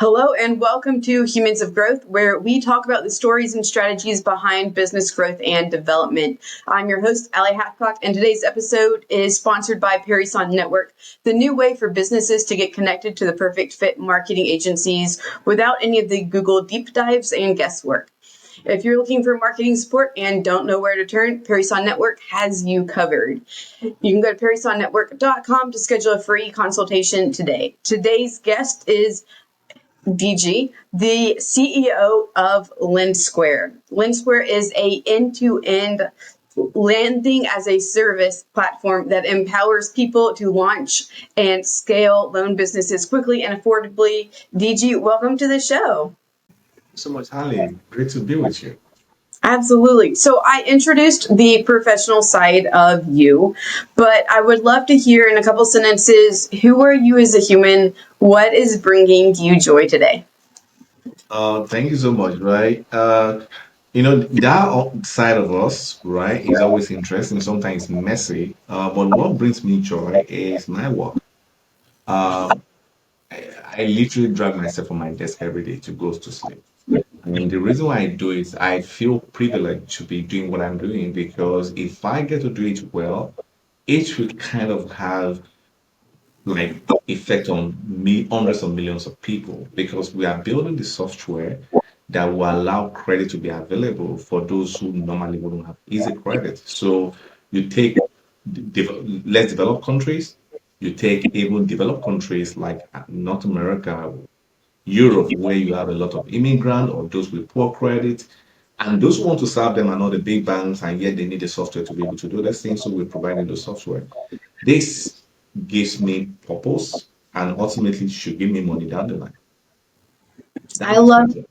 Hello and welcome to Humans of Growth, where we talk about the stories and strategies behind business growth and development. I'm your host, Ali Hathcock, and today's episode is sponsored by Parison Network, the new way for businesses to get connected to the perfect fit marketing agencies without any of the Google deep dives and guesswork. If you're looking for marketing support and don't know where to turn, Parison Network has you covered. You can go to parisonnetwork.com to schedule a free consultation today. Today's guest is Deji, the CEO of Lendsqr. Lendsqr is a end-to-end landing as a service platform that empowers people to launch and scale loan businesses quickly and affordably. Deji, welcome to the show. So much, Ali. Great to be with you. Absolutely. So I introduced the professional side of you, but I would love to hear in a couple sentences, who are you as a human? What is bringing you joy today? Thank you so much, right? That side of us, right, is always interesting, sometimes messy. But what brings me joy is my work. Um, I literally drag myself from my desk every day to go to sleep. And the reason why I do it, I feel privileged to be doing what I'm doing because if I get to do it well, it should kind of have like effect on me hundreds of millions of people because we are building the software that will allow credit to be available for those who normally wouldn't have easy credit. So you take less developed countries, you take even developed countries like North America, Europe, where you have a lot of immigrants or those with poor credit, and those who want to serve them are not the big banks, and yet they need the software to be able to do those things. So we're providing the software. This gives me purpose and ultimately should give me money down the line. I That's my love job.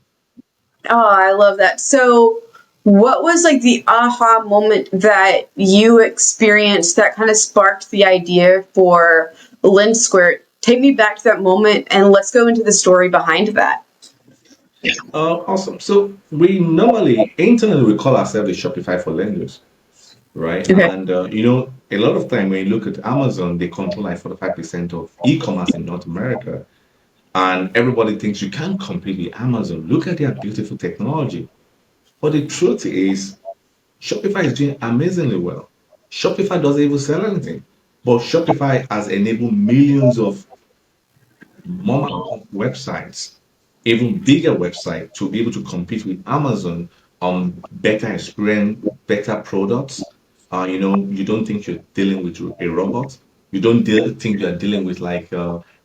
I love that. So, what was like the aha moment that you experienced that kind of sparked the idea for Lendsqr? Take me back to that moment and let's go into the story behind that. Awesome. So we normally internally we call ourselves the Shopify for lenders, right? Okay. And a lot of time when you look at Amazon, they control like 45% of e-commerce in North America. And everybody thinks you can't compete with Amazon. Look at their beautiful technology. But the truth is, Shopify is doing amazingly well. Shopify doesn't even sell anything. But Shopify has enabled millions of mom and pop websites, even bigger websites, to be able to compete with Amazon on better experience, better products. You don't think you're dealing with a robot. Think you're dealing with like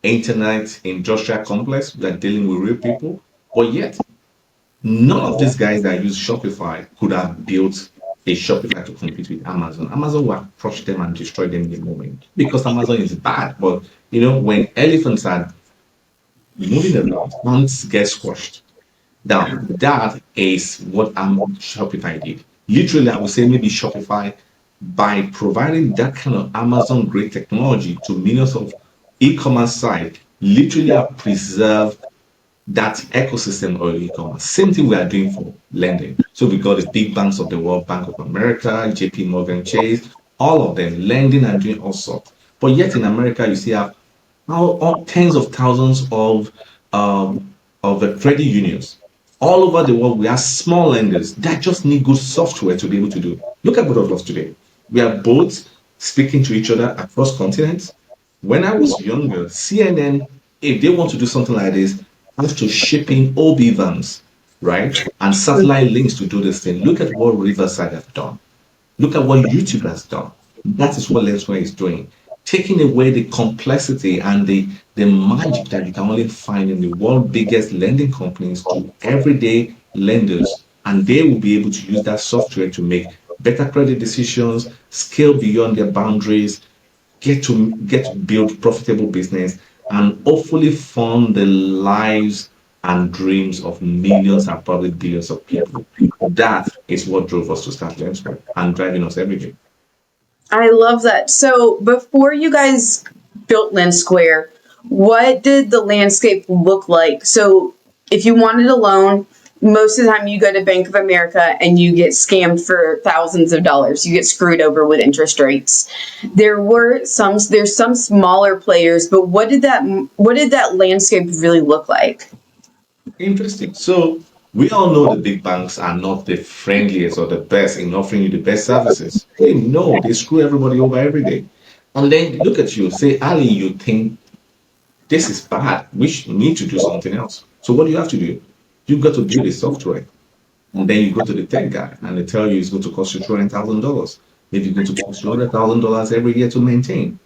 internet industrial complex. You're dealing with real people. But yet, none of these guys that use Shopify could have built a Shopify to compete with Amazon. Amazon will approach them and destroy them in a moment because Amazon is bad. But when elephants are moving around, ants get squashed. Now, that is what Shopify did. Literally, I would say maybe Shopify, by providing that kind of Amazon grade technology to millions of e-commerce sites, literally have preserved that ecosystem of e-commerce. Same thing we are doing for lending. So we got the big banks of the world, Bank of America, JP Morgan Chase, all of them lending and doing all sorts. But yet in America, you see have all tens of thousands of credit unions. All over the world, we have small lenders that just need good software to be able to do. Look at both of us today. We are both speaking to each other across continents. When I was younger, CNN, if they want to do something like this, have to ship in OB vans, right? And satellite links to do this thing. Look at what Riverside have done. Look at what YouTube has done. That is what Lensware is doing. Taking away the complexity and the magic that you can only find in the world biggest lending companies to everyday lenders. And they will be able to use that software to make better credit decisions, scale beyond their boundaries, get to build profitable business, and hopefully fund the lives and dreams of millions and probably billions of people. That is what drove us to start Lendsqr and driving us every day. I love that. So, before you guys built Lendsqr, what did the landscape look like? So, if you wanted a loan, most of the time you go to Bank of America and you get scammed for thousands of dollars. You get screwed over with interest rates. There's some smaller players, but what did that landscape really look like? Interesting. So we all know the big banks are not the friendliest or the best in offering you the best services. We know they screw everybody over every day. And then look at you, say, Ali, you think this is bad. Need to do something else. So what do you have to do? You've got to build a software. And then you go to the tech guy and they tell you it's going to cost you $200,000. Maybe it's going to cost you $100,000 every year to maintain.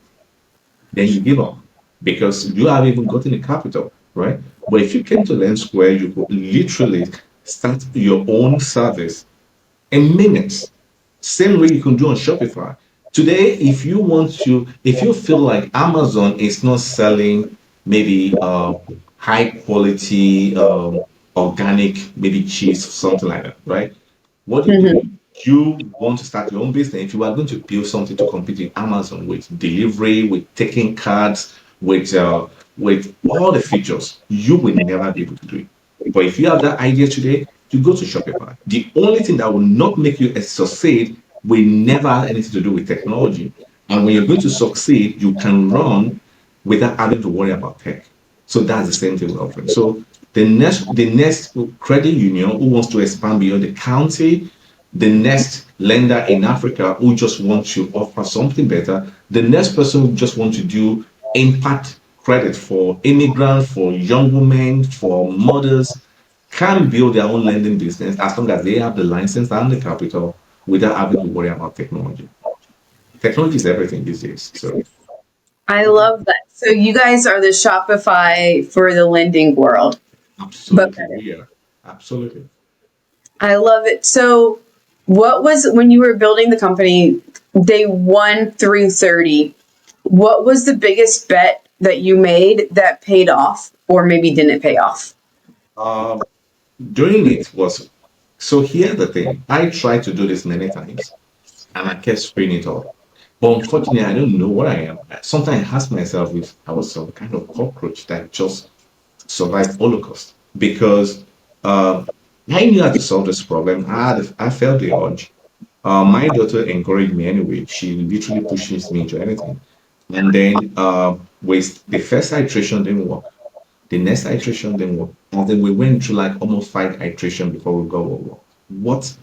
Then you give up because you haven't even gotten the capital, right? But if you came to Lendsqr, you could literally start your own service in minutes. Same way you can do on Shopify. Today, if you feel like Amazon is not selling maybe high quality organic, maybe cheese, something like that, right? What do? Mhm. You want to start your own business. If you are going to build something to compete with Amazon with delivery, with taking cards, with all the features, you will never be able to do it. But if you have that idea today, you go to Shopify. The only thing that will not make you succeed will never have anything to do with technology. And when you're going to succeed, you can run without having to worry about tech. So that's the same thing we're offering. So the next credit union who wants to expand beyond the county, the next lender in Africa who just wants to offer something better, the next person who just wants to do impact credit for immigrants, for young women, for mothers, can build their own lending business as long as they have the license and the capital without having to worry about technology. Technology is everything these days. So I love that. So you guys are the Shopify for the lending world, but absolutely, better. we are. Absolutely. I love it. So what was when you were building the company day 1 through 30, what was the biggest bet that you made that paid off or maybe didn't pay off? Um, Doing it was so here's the thing. I tried to do this many times and I kept screwing it up. But unfortunately, I don't know what I am. Sometimes I ask myself if I was some kind of cockroach that just survived Holocaust because uh, I knew how to solve this problem. I felt the urge. My daughter encouraged me anyway. She literally pushes me into anything. And then with the first iteration didn't work. The next iteration didn't work. And then we went through like almost five iterations before we got what worked. What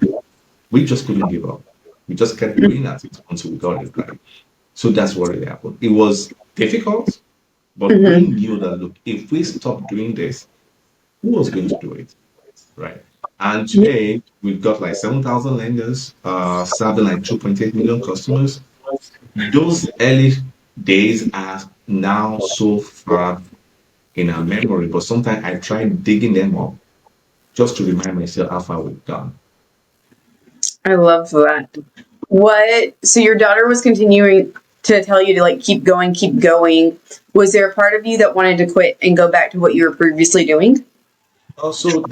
we just couldn't give up. We just kept going at it until we got it right. So that's what really happened. It was difficult, but we Hmm. knew that look, if we stop doing this, who was going to do it? Right. And today we've got like 7,000 lenders, serving like 2.8 million customers. Those early days are now so far in our memory, but sometimes I try digging them up just to remind myself how far we've gone. I love that. What, so your daughter was continuing to tell you to like keep going, keep going. Was there a part of you that wanted to quit and go back to what you were previously doing? Also,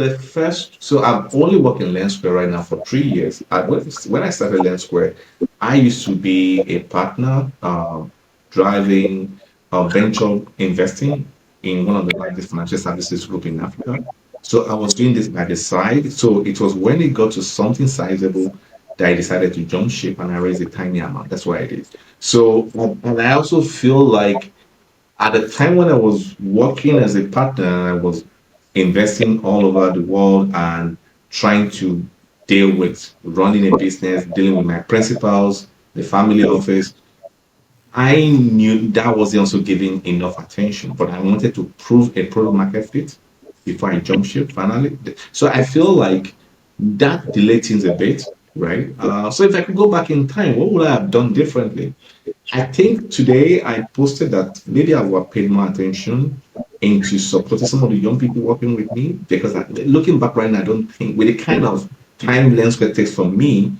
so I've only worked in Lendsqr right now for 3 years. When I started Lendsqr, I used to be a partner, driving venture investing in one of the largest financial services group in Africa. So I was doing this by the side. So it was when it got to something sizable that I decided to jump ship and I raised a tiny amount. That's what I did. So, and I also feel like at the time when I was working as a partner, I was investing all over the world and trying to deal with running a business, dealing with my principals, the family office. I knew that wasn't also giving enough attention, but I wanted to prove a product market fit before I jump ship finally. So I feel like that delayed things a bit, right? So if I could go back in time, what would I have done differently? I think today I posted that maybe I would have paid more attention into supporting some of the young people working with me because looking back right now, I don't think with the kind of time lens it takes for me,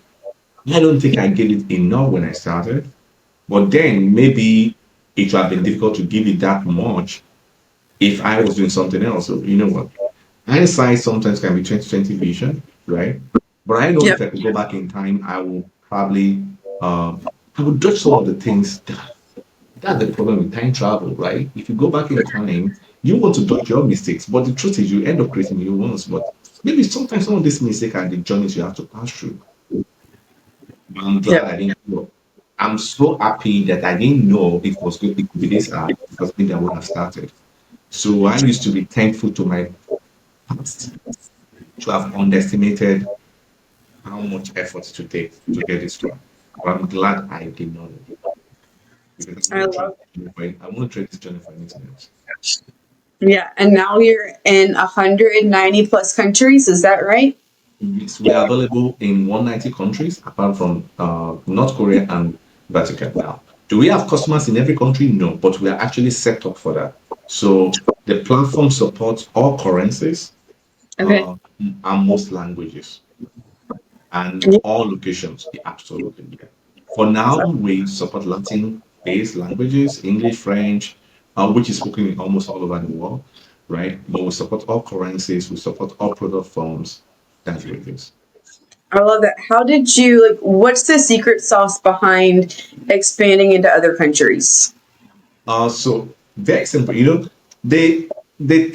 I don't think I gave it enough when I started. But then maybe it would have been difficult to give it that much if I was doing something else. So you know what? Hindsight sometimes can be 2020 vision, right? But I know Yep. if I could go back in time, I would probably I would dodge some of the things that's the problem with time travel, right? If you go back in time, you want to dodge your mistakes, but the truth is you end up creating new ones. But maybe sometimes some of these mistakes are the journeys you have to pass through. But I'm glad Yep. I didn't know. I'm so happy that I didn't know it could be this hard because maybe I would have started. So I used to be thankful to my to have underestimated how much effort to take to get this done. But I'm glad I did not know because I I won't trade love this journey for I won't trade this journey for anything else. Yeah, and now you're in 190 plus countries, is that right? Yes, we are available in 190 countries apart from North Korea and Vatican now. Do we have customers in every country? No, but we are actually set up for that. So the platform supports all currencies Okay. and most languages and Yeah. all locations. Absolutely. Yeah. For now, we support Latin-based languages, English, French, which is spoken in almost all over the world, right? But we support all currencies, we support all product forms. That's what it is. I love that. How did you like what's the secret sauce behind expanding into other countries? So very simple. The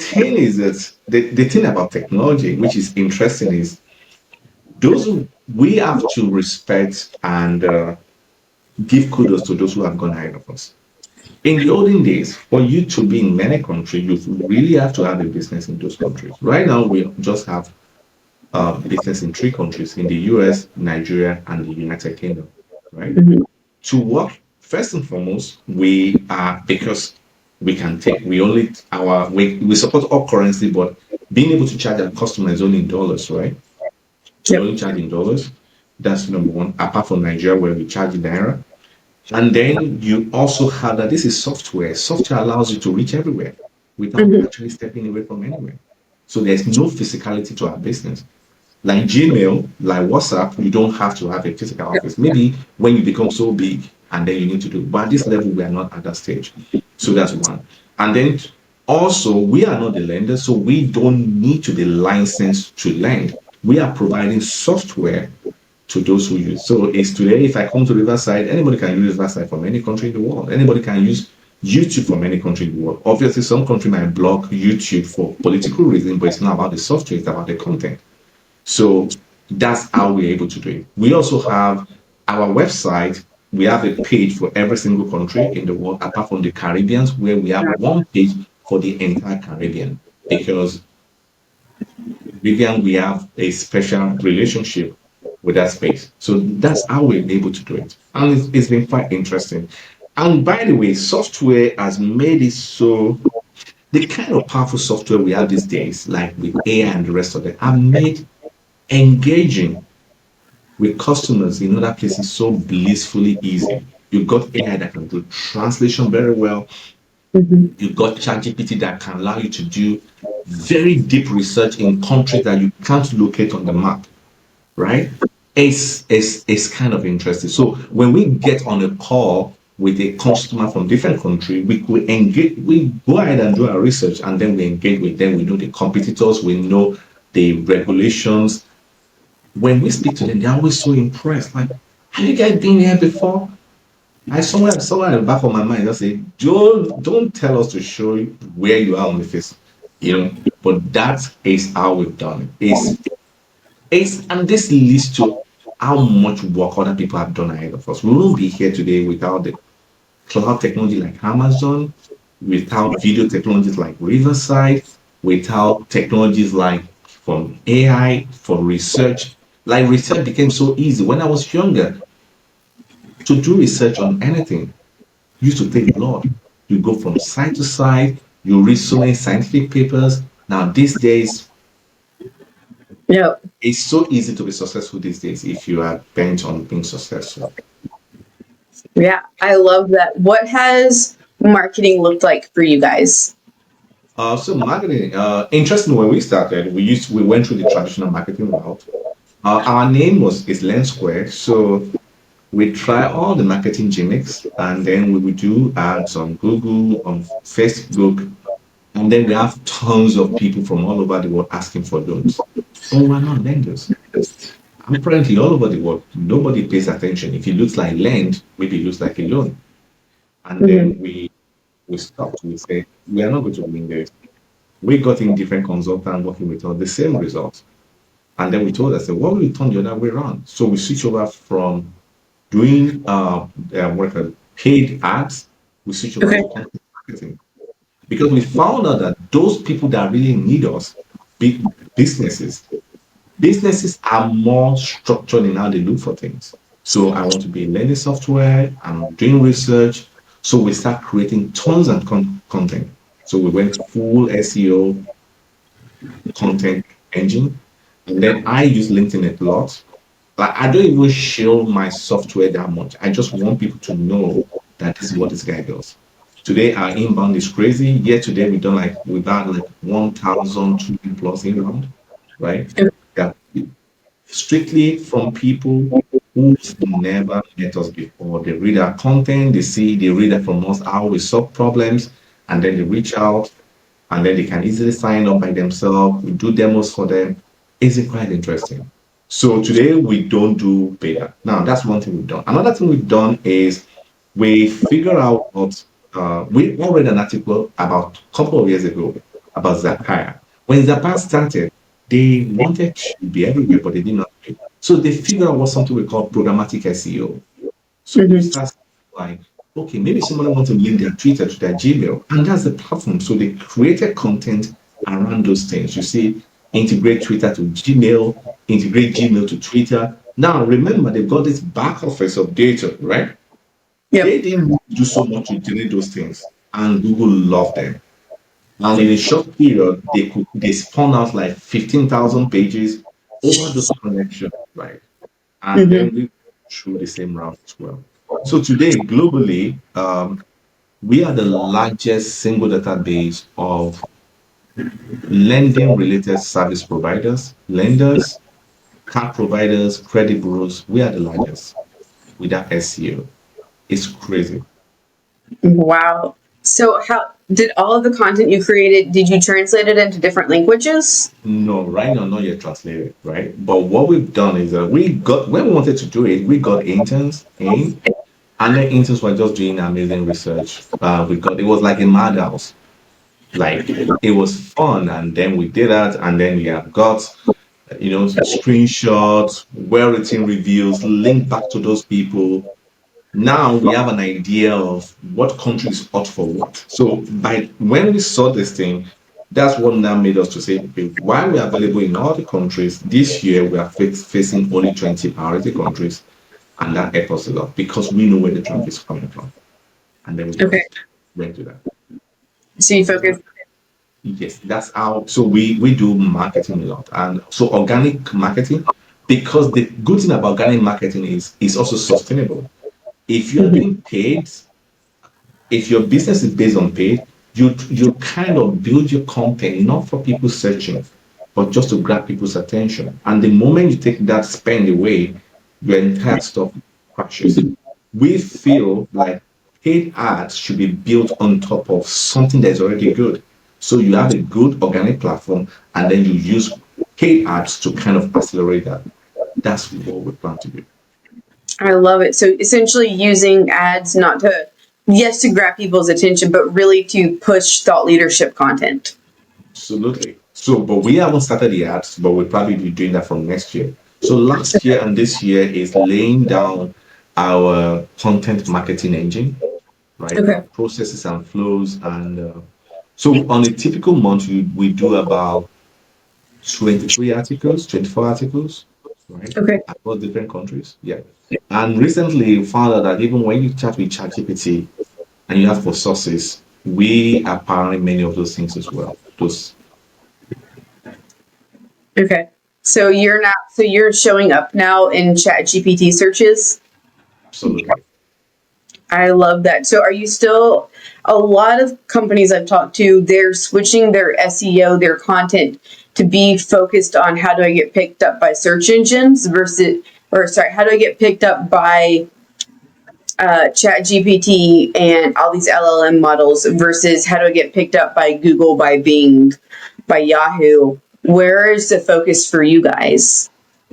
thing is that the thing about technology, which is interesting, is we have to respect and give kudos to those who have gone ahead of us. In the olden days, for you to be in many countries, you really have to have a business in those countries. Right now, we just have business in three countries: in the US, Nigeria, and the United Kingdom. Right? Mhm. To work, first and foremost, we are because we can take we only our we support all currency, but being able to charge our customers only in dollars, right? We Yep. only charge in dollars. That's number one. Apart from Nigeria, where we charge in naira. And then you also have that this is software. Software allows you to reach everywhere without Mhm. actually stepping away from anywhere. So there's no physicality to our business. Like Gmail, like WhatsApp, you don't have to have a physical office. Maybe when you become so big and then you need to do. But at this level, we are not at that stage. So that's one. And then also, we are not the lender, so we don't need to be licensed to lend. We are providing software to those who use. So it's today, if I come to Riverside, anybody can use Riverside from any country in the world. Anybody can use YouTube from any country in the world. Obviously, some country might block YouTube for political reasons, but it's not about the software, it's about the content. So that's how we're able to do it. We also have our website. We have a page for every single country in the world, apart from the Caribbean, where we have one page for the entire Caribbean. Because Caribbean, we have a special relationship with that space. So that's how we're able to do it. And it's been quite interesting. And by the way, software has made it so the kind of powerful software we have these days, like with AI and the rest of it, have made engaging with customers in other places so blissfully easy. You've got AI that can do translation very well. Mhm. You've got ChatGPT that can allow you to do very deep research in countries that you can't locate on the map, right? It's kind of interesting. So when we get on a call with a customer from different country, we engage, we go ahead and do our research, and then we engage with them. We know the competitors, we know the regulations. When we speak to them, they're always so impressed. Like, have you guys been here before? I somewhere in the back of my mind, I say, don't tell us to show you where you are on the face, But that is how we've done it. And this leads to how much work other people have done ahead of us. We wouldn't be here today without the cloud technology like Amazon, without video technologies like Riverside, without technologies like from AI for research. Like research became so easy. When I was younger, to do research on anything, you used to take blood. You go from site to site, you read so many scientific papers. Now, these days, Yep. it's so easy to be successful these days if you are bent on being successful. Yeah, I love that. What has marketing looked like for you guys? So marketing, interesting. When we started, we went through the traditional marketing route. Our name is Lendsqr, so we try all the marketing gimmicks, and then we will do ads on Google, on Facebook, and then we have tons of people from all over the world asking for loans. But we're not lenders. Apparently, all over the world, nobody pays attention. If it looks like lend, maybe it looks like a loan. And then Mhm. we stopped. We said we are not going to win this. We got in different consultants working with us, the same results. And then we told us, what will we turn the other way around? So we switch over from doing paid ads, we switch over Okay. to content marketing because we found out that those people that really need us big businesses. Businesses are more structured in how they look for things. So I want to be in learning software, I'm doing research. So we start creating tons of content. So we went full SEO content engine. And then I use LinkedIn a lot. Like I don't even show my software that much. I just want people to know that this is what this guy does. Today our inbound is crazy. Yet today we've had like 1,000 plus inbound, right? Yeah, strictly from people who's never met us before. They read our content, they read it from us how we solve problems, and then they reach out, and then they can easily sign up by themselves. We do demos for them. Is it quite interesting? So today we don't do beta. Now that's one thing we've done. Another thing we've done is we figure out what we all read an article about a couple of years ago about Zapier. When Zapier started, they wanted to be everywhere, but they did not. So they figured out what something we call programmatic SEO. So you Mhm. start like, okay, maybe somebody wants to link their Twitter to their Gmail, and that's the platform. So they created content around those things. You see, integrate Twitter to Gmail, integrate Gmail to Twitter. Now, remember, they've got this back office of data, right? Yep. They didn't do so much to generate those things, and Google loved them. And in a short period, they spun out like 15,000 pages over those connections, right? And Hmm. then we through the same route as well. So today, globally, we are the largest single database of lending related service providers, lenders, card providers, credit bureaus. We are the largest with that SEO. It's crazy. Wow. So how did all of the content you created, did you translate it into different languages? No, right now, not yet translated, right? But what we've done is that when we wanted to do it, we got interns in, and the interns were just doing amazing research. It was like a madhouse. Like it was fun, and then we did that, and then we have got screenshots, well-written reviews, link back to those people. Now we have an idea of what country is hot for what. So by when we saw this thing, that's what now made us to say, okay, while we're available in all the countries, this year we are facing only 20 priority countries, and that helps us a lot because we know where the traffic is coming from, and then we Okay. just went to that. So you focus. Yes, that's how. So we do marketing a lot, and so organic marketing, because the good thing about organic marketing is also sustainable. If you're Mhm. doing paid, if your business is based on paid, you kind of build your content not for people searching, but just to grab people's attention. And the moment you take that spend away, your entire stuff crashes. We feel like paid ads should be built on top of something that's already good. So you have a good organic platform, and then you use paid ads to kind of accelerate that. That's what we plan to do. I love it. So essentially using ads not to, yes, to grab people's attention, but really to push thought leadership content. Absolutely. So, but we haven't started the ads, but we'll probably be doing that from next year. So last year and this year is laying down our content marketing engine, right? Our Okay. processes and flows. And so on a typical month, we do about 23 articles, 24 articles, right? Okay. Across different countries. Yeah. And recently we found out that even when you chat with ChatGPT and you ask for sources, we are powering many of those things as well. Those Okay. So you're showing up now in Chat GPT searches. absolutely. I love that. So are you still, a lot of companies I've talked to, they're switching their SEO, their content to be focused on how do I get picked up by search engines versus, or sorry, how do I get picked up by Chat GPT and all these LLM models versus how do I get picked up by Google, by Bing, by Yahoo? Where is the focus for you guys?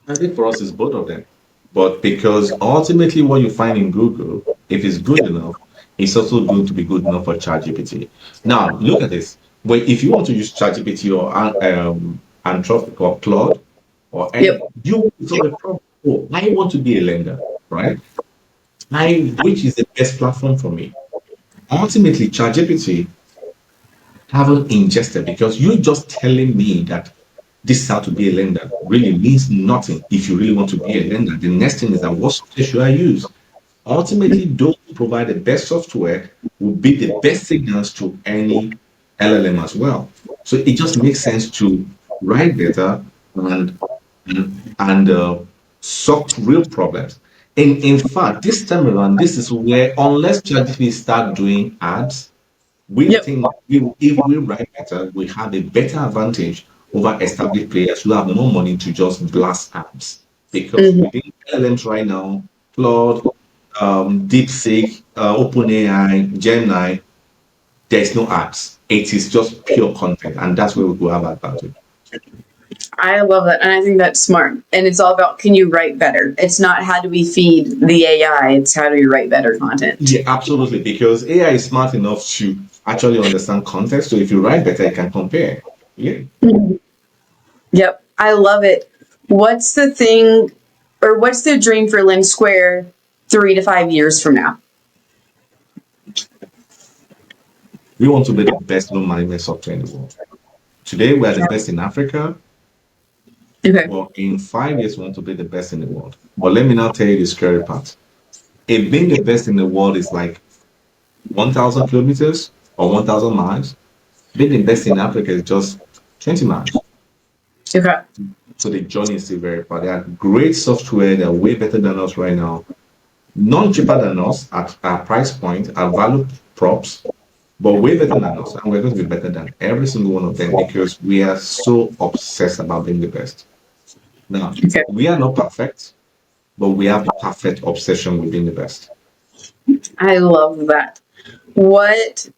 I think for us, it's both of them. But because ultimately, what you find in Google, if it's good enough, it's also going to be good enough for ChatGPT. Now, look at this. But if you want to use ChatGPT or Anthropic or Claude or Yep. any, you solve a problem. Oh, I want to be a lender, right? Which is the best platform for me? Ultimately, ChatGPT haven't ingested because you're just telling me that this is how to be a lender really means nothing if you really want to be a lender. The next thing is that what software should I use? Ultimately, those who provide the best software will be the best signals to any LLM as well. So it just makes sense to write better and and solve real problems. In fact, this time around, this is where unless ChatGPT start doing ads, we Yep. think if we write better, we have a better advantage over established players who have more money to just blast apps. Because Mhm. within LLMs right now, Claude, DeepSeek, OpenAI, Gemini, there's no ads. It is just pure content, and that's where we will have advantage. I love that. And I think that's smart. And it's all about, can you write better? It's not how do we feed the AI, it's how do we write better content. Yeah, absolutely. Because AI is smart enough to actually understand context. So if you write better, it can compare. Yeah. Yep. I love it. What's the thing, or what's the dream for Lendsqr 3 to 5 years from now? We want to be the best loan management software in the world. Today, we are the best in Africa. Okay. Well, in 5 years, we want to be the best in the world. But let me now tell you the scary part. If being the best in the world is like 1,000 kilometers or 1,000 miles, being the best in Africa is just 20 miles. Okay. So the journey is still very far. There are great software that are way better than us right now, none cheaper than us at our price point, our value props, but way better than us. And we're going to be better than every single one of them because we are so obsessed about being the best. Now, Okay. we are not perfect, but we have perfect obsession with being the best. I love that. What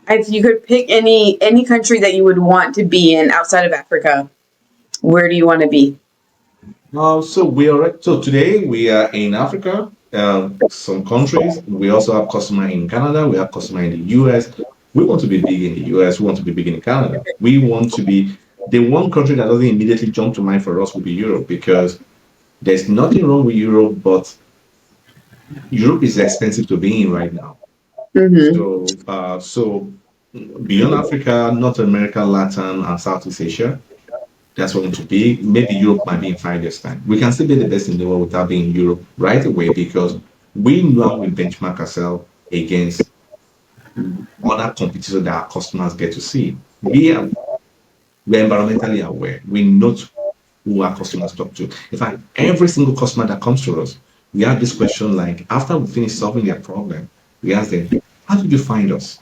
if you could pick any country that you would want to be in outside of Africa, where do you want to be? So today we are in Africa, some countries. We also have customer in Canada. We have customer in the US. We want to be big in the US. We want to be big in Canada. We want to be the one country that doesn't immediately jump to mind for us will be Europe because there's nothing wrong with Europe, but Europe is expensive to be in right now. Mm-hmm. So beyond Africa, North America, Latin, and Southeast Asia, that's what we want to be. Maybe Europe might be in 5 years' time. We can still be the best in the world without being in Europe right away because we know how we benchmark ourselves against other competitors that our customers get to see. We're environmentally aware. We know who our customers talk to. In fact, every single customer that comes to us, we have this question like after we finish solving their problem, we ask them, how did you find us?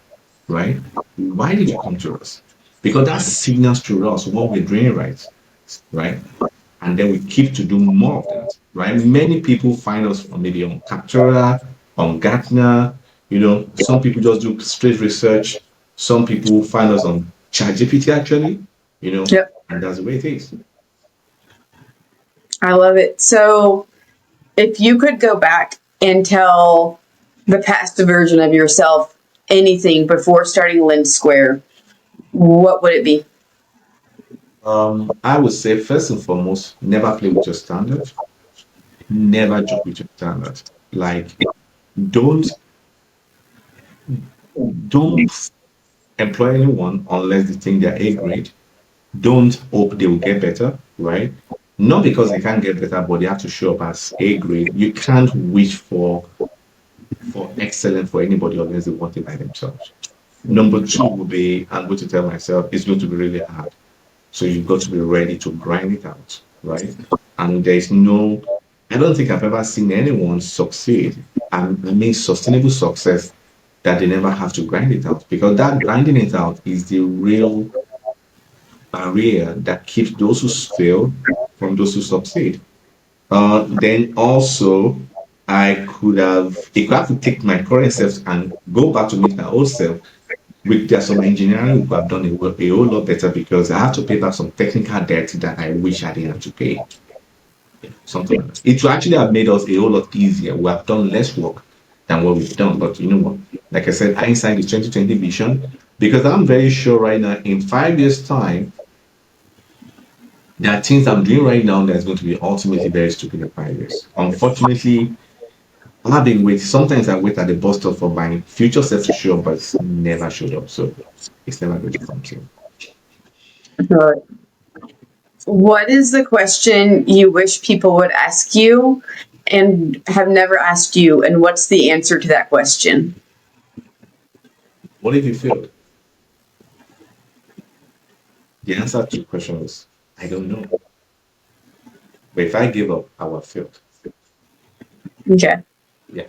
Right? Why did you come to us? Because that signals to us what we're doing right? And then we keep to do more of that, right? Many people find us on maybe on Captura, on Gartner, some people just do straight research. Some people find us on ChatGPT actually, Yep. and that's the way it is. I love it. So, if you could go back and tell the past version of yourself anything before starting Lendsqr, what would it be? I would say first and foremost, never play with your standard, never joke with your standard. Like, don't don't employ anyone unless they think they're A grade. Don't hope they will get better, right? Not because they can't get better, but they have to show up as A grade. You can't wish for excellence for anybody unless they want it by themselves. Number two would be I'm going to tell myself it's going to be really hard. So you've got to be ready to grind it out, right? And I don't think I've ever seen anyone succeed. And I mean sustainable success that they never have to grind it out because that grinding it out is the real barrier that keeps those who fail from those who succeed. Then also, if I have to take my current self and go back to meet my old self, there's some engineering we could have done a whole lot better because I have to pay back some technical debt that I wish I didn't have to pay. Something like that. It would actually have made us a whole lot easier. We have done less work than what we've done. But you know what? Like I said, hindsight is 2020 vision because I'm very sure right now in 5 years' time, there are things I'm doing right now that's going to be ultimately very stupid in 5 years. Unfortunately, I've been waiting. Sometimes I wait at the bus stop for my future self to show up, but it's never showed up. So it's never going to come true. What is the question you wish people would ask you and have never asked you? And what's the answer to that question? What if you failed? The answer to the question is, I don't know. But if I give up, I will have failed. Okay. Yeah.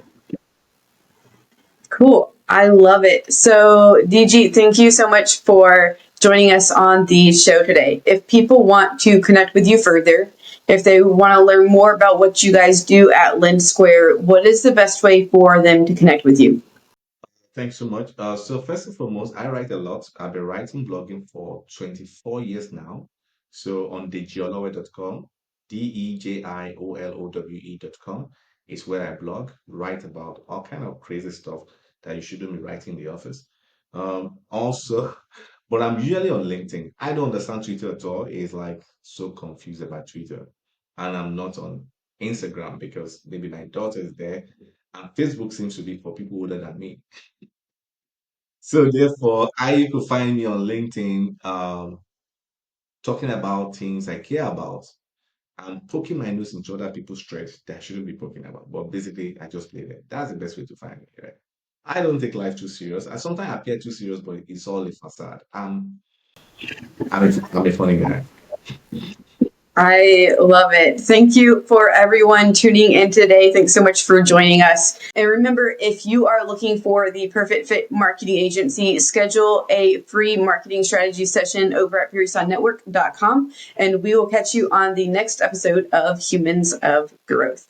Cool. I love it. So, DG, thank you so much for joining us on the show today. If people want to connect with you further, if they want to learn more about what you guys do at Lendsqr, what is the best way for them to connect with you? Thanks so much. So first and foremost, I write a lot. I've been writing blogging for 24 years now. So on dejiolowe.com, dejiolowe.com is where I blog, write about all kind of crazy stuff that you shouldn't be writing in the office. Also, but I'm usually on LinkedIn. I don't understand Twitter at all. It's like so confused about Twitter. And I'm not on Instagram because maybe my daughter is there. And Facebook seems to be for people older than me. So therefore, I could find me on LinkedIn, talking about things I care about and poking my nose into other people's threads that I shouldn't be poking about. But basically, I just play there. That's the best way to find me, right? I don't take life too serious. I sometimes appear too serious, but it's all a facade. I'm a funny guy. I love it. Thank you for everyone tuning in today. Thanks so much for joining us. And remember, if you are looking for the perfect fit marketing agency, schedule a free marketing strategy session over at periodiconnetwork.com. And we will catch you on the next episode of Humans of Growth.